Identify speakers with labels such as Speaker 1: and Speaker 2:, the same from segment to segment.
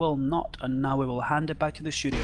Speaker 1: will not. And now we will hand it back to the studio.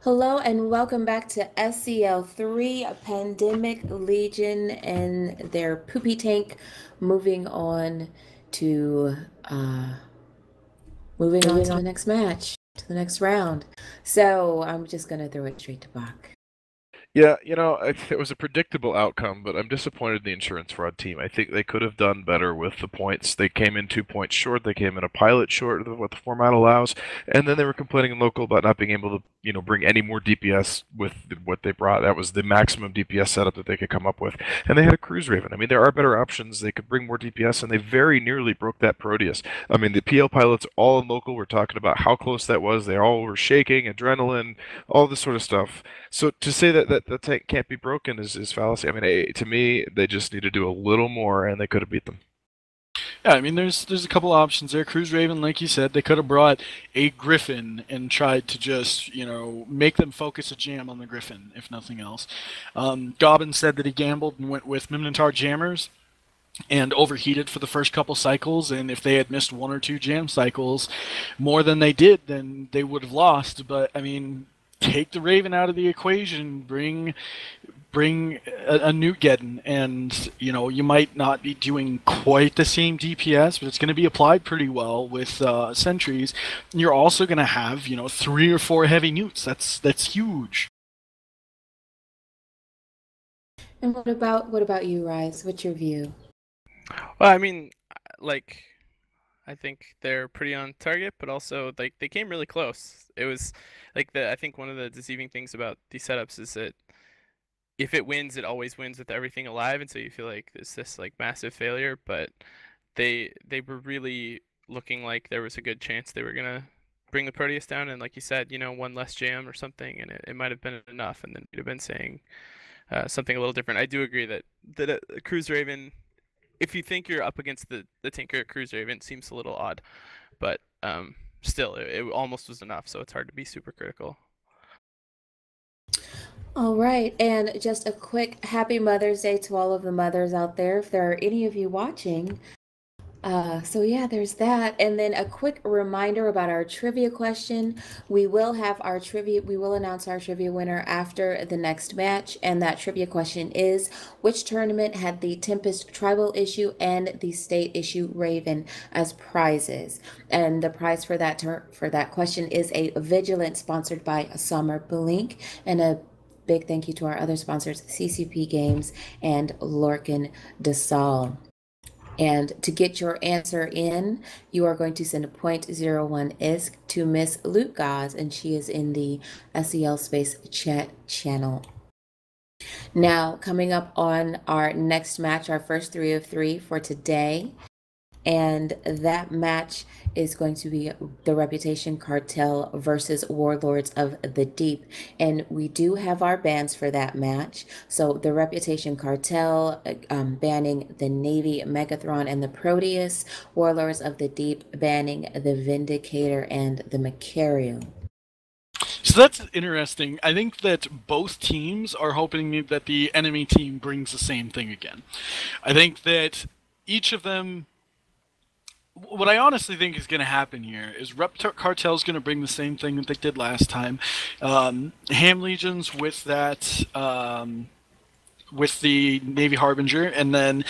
Speaker 2: Hello and welcome back to SCL 3 Pandemic Legion and their poopy tank moving on to the next match, to the next round. So I'm just gonna throw it straight to Bach.
Speaker 3: Yeah, it was a predictable outcome, but I'm disappointed in the insurance fraud team. I think they could have done better with the points. They came in 2 points short. They came in a pilot short of what the format allows, and then they were complaining in local about not being able to, bring any more DPS with what they brought. That was the maximum DPS setup that they could come up with, and they had a Cruise Raven. I mean, there are better options. They could bring more DPS, and they very nearly broke that Proteus. I mean, the PL pilots all in local were talking about how close that was. They all were shaking, adrenaline, all this sort of stuff. So to say that the tank can't be broken is fallacy. I mean, to me, they just need to do a little more, and they could have beat them.
Speaker 4: Yeah, I mean, there's a couple options there. Cruise Raven, like you said, they could have brought a Griffin and tried to just, make them focus a jam on the Griffin, if nothing else. Gobbin said that he gambled and went with Minotaur Jammers and overheated for the first couple cycles, and if they had missed one or two jam cycles more than they did, then they would have lost. But, I mean, take the Raven out of the equation, bring a Newtgeddon, and you might not be doing quite the same DPS, but it's going to be applied pretty well with sentries. You're also going to have 3 or 4 heavy newts. That's huge.
Speaker 2: And what about you, Rise? What's your view?
Speaker 5: Well, I mean, I think they're pretty on target, but also they came really close. It was I think one of the deceiving things about these setups is that if it wins, it always wins with everything alive, and so you feel like it's this massive failure. But they were really looking like there was a good chance they were gonna bring the Proteus down, and like you said, one less jam or something, and it might have been enough, and then we'd have been saying something a little different. I do agree that a Cruise Raven, if you think you're up against the Tinker Cruise Raven, seems a little odd, but still, it almost was enough, so it's hard to be super critical.
Speaker 2: All right, and just a quick happy Mother's Day to all of the mothers out there, if there are any of you watching. So yeah, there's that. And then a quick reminder about our trivia question. We will announce our trivia winner after the next match. And that trivia question is, which tournament had the Tempest Tribal issue and the State issue Raven as prizes? And the prize for that question is a Vigilant sponsored by SomerBlink, and a big thank you to our other sponsors, CCP Games and Lorkin Desal. And to get your answer in, you are going to send a 0.01 ISK to Miss Loot Gods, and she is in the SCL Space chat channel. Now, coming up on our next match, our first 3 of 3 for today. And that match is going to be the Reputation Cartel versus Warlords of the Deep. And we do have our bans for that match. So the Reputation Cartel banning the Navy Megathron and the Proteus, Warlords of the Deep banning the Vindicator and the Macarium.
Speaker 4: So that's interesting. I think that both teams are hoping that the enemy team brings the same thing again. I think that each of them... What I honestly think is going to happen here is Cartel is going to bring the same thing that they did last time. Ham Legions with that, with the Navy Harbinger, and then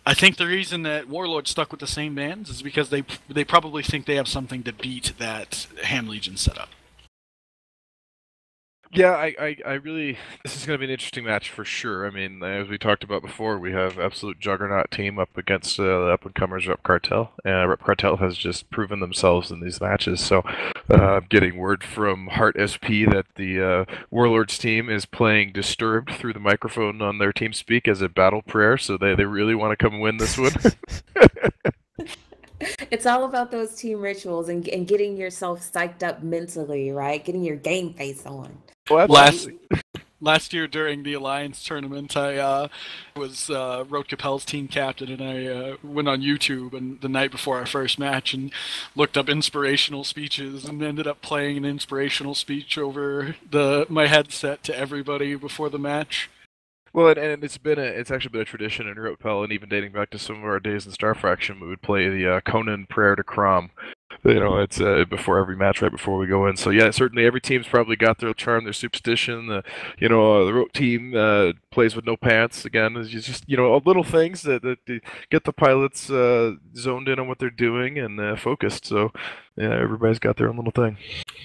Speaker 4: I think the reason that Warlord stuck with the same bands is because they probably think they have something to beat that Ham Legion setup.
Speaker 3: Yeah, I really, this is going to be an interesting match for sure. I mean, as we talked about before, we have absolute juggernaut team up against the up-and-comers Rep Cartel. Rep Cartel has just proven themselves in these matches. So, getting word from Heart SP that the Warlords team is playing Disturbed through the microphone on their team speak as a battle prayer. So they really want to come win this one.
Speaker 2: It's all about those team rituals and getting yourself psyched up mentally, right? Getting your game face on.
Speaker 3: Oh,
Speaker 4: Last year during the Alliance tournament, I was Road Capel's team captain, and I went on YouTube and the night before our first match and looked up inspirational speeches and ended up playing an inspirational speech over my headset to everybody before the match.
Speaker 3: Well, and it's actually been a tradition in Rotpel, and even dating back to some of our days in Star Fraction, we would play the Conan Prayer to Crom. You know, it's before every match, right before we go in. So yeah, certainly every team's probably got their charm, their superstition. The Rote team plays with no pants. Again, is just little things that get the pilots zoned in on what they're doing and focused. So yeah, everybody's got their own little thing.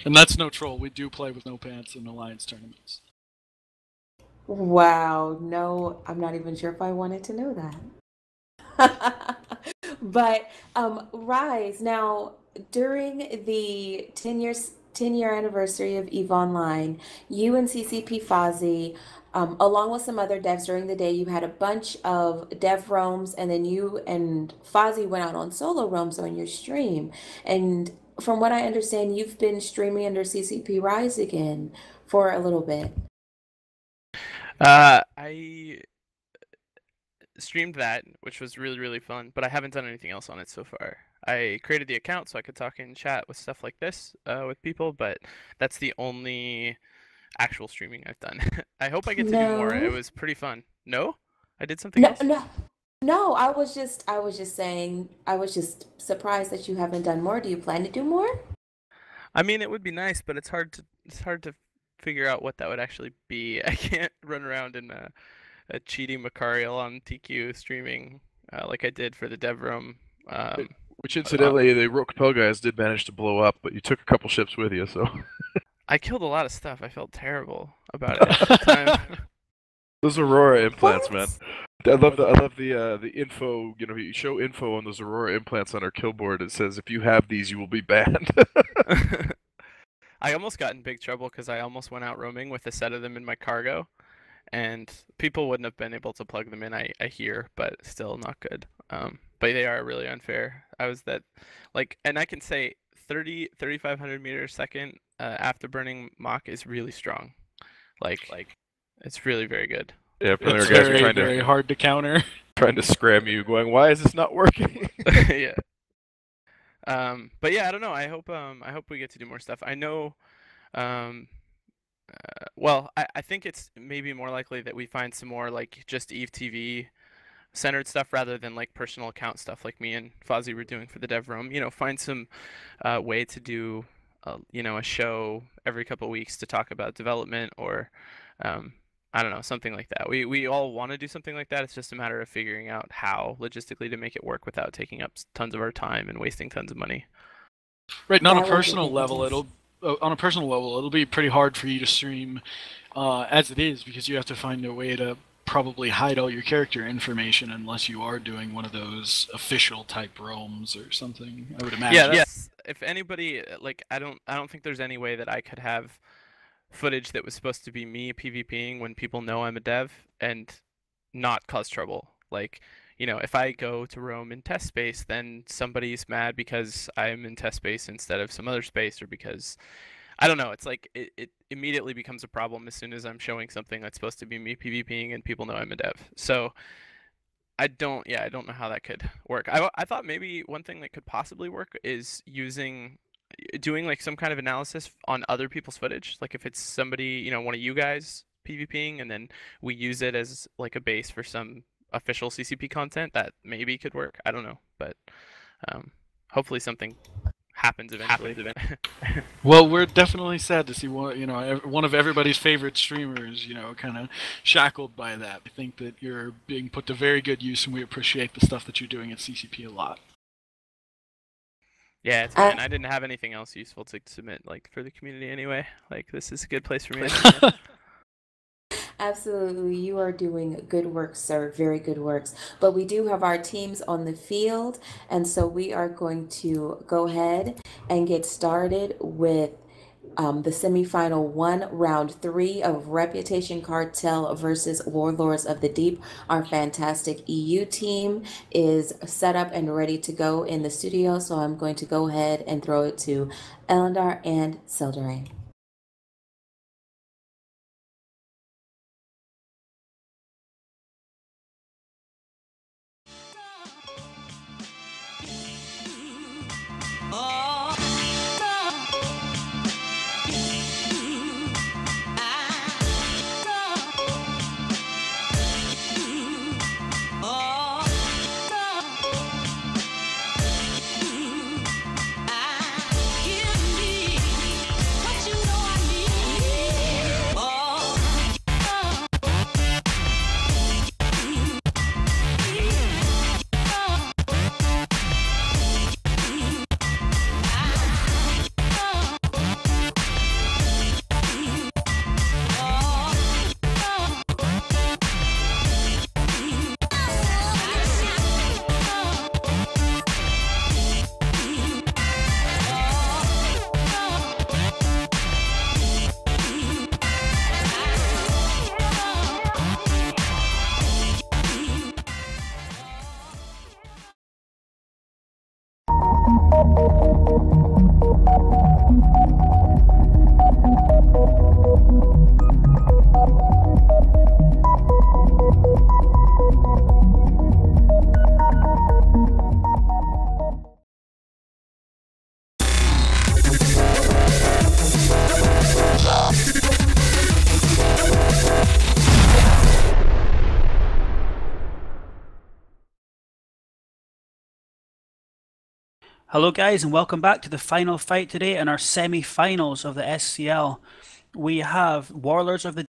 Speaker 4: And that's no troll. We do play with no pants in Alliance tournaments.
Speaker 2: Wow, no, I'm not even sure if I wanted to know that. But Rise, now during the 10-year anniversary of EVE Online, you and CCP Fozzy, along with some other devs during the day, you had a bunch of dev roams, and then you and Fozzy went out on solo roams on your stream. And from what I understand, you've been streaming under CCP Rise again for a little bit.
Speaker 5: I streamed that, which was really, really fun, but I haven't done anything else on it so far. I created the account so I could talk in chat with stuff like this with people, but that's the only actual streaming I've done. I hope I get to do more. It was pretty fun. No? I did something else?
Speaker 2: No, I was just saying, I was just surprised that you haven't done more. Do you plan to do more?
Speaker 5: I mean, it would be nice, but it's hard to figure out what that would actually be. I can't run around in a cheating Macarial on TQ streaming like I did for the dev room.
Speaker 3: Which incidentally, the Rote Capel guys did manage to blow up, but you took a couple ships with you, so.
Speaker 5: I killed a lot of stuff. I felt terrible about it at the time.
Speaker 3: Those Aurora implants, man. I love the info. You show info on those Aurora implants on our kill board. It says if you have these, you will be banned.
Speaker 5: I almost got in big trouble because I almost went out roaming with a set of them in my cargo, and people wouldn't have been able to plug them in. I hear, but still not good. But they are really unfair. I was and I can say 3,500 meters second after burning Mach is really strong. Like it's really very good.
Speaker 3: Yeah,
Speaker 4: it's guys very hard to counter.
Speaker 3: Trying to scram you, going, why is this not working?
Speaker 5: Yeah. But yeah, I don't know. I hope we get to do more stuff. I know. Well, I think it's maybe more likely that we find some more like just Eve TV centered stuff rather than like personal account stuff like me and Fozzy were doing for the dev room. Find some way to do a show every couple of weeks to talk about development or I don't know, something like that. We all want to do something like that. It's just a matter of figuring out how logistically to make it work without taking up tons of our time and wasting tons of money.
Speaker 4: Right, and on a personal level, it'll be pretty hard for you to stream as it is because you have to find a way to probably hide all your character information unless you are doing one of those official type roams or something. I would imagine.
Speaker 5: Yeah. If anybody I don't think there's any way that I could have footage that was supposed to be me PvPing when people know I'm a dev and not cause trouble. Like, if I go to Rome in test space, then somebody's mad because I'm in test space instead of some other space, or because I don't know. It's like it immediately becomes a problem as soon as I'm showing something that's supposed to be me PvPing and people know I'm a dev. So I don't know how that could work. I thought maybe one thing that could possibly work is doing like some kind of analysis on other people's footage. Like if it's somebody, one of you guys PvPing, and then we use it as like a base for some official CCP content, that maybe could work. I don't know, but hopefully something happens eventually.
Speaker 4: Well, we're definitely sad to see one of everybody's favorite streamers, kind of shackled by that. I think that you're being put to very good use, and we appreciate the stuff that you're doing at CCP a lot.
Speaker 5: Yeah, it's fine. I didn't have anything else useful to submit, like, for the community anyway. Like, this is a good place for me.
Speaker 2: Absolutely, you are doing good work, sir. Very good works. But we do have our teams on the field, and so we are going to go ahead and get started with the semifinal 1, round 3 of Reputation Cartel versus Warlords of the Deep. Our fantastic EU team is set up and ready to go in the studio, so I'm going to go ahead and throw it to Elendar and Selderain.
Speaker 1: Hello guys, and welcome back to the final fight today in our semi-finals of the SCL. We have Warlords of the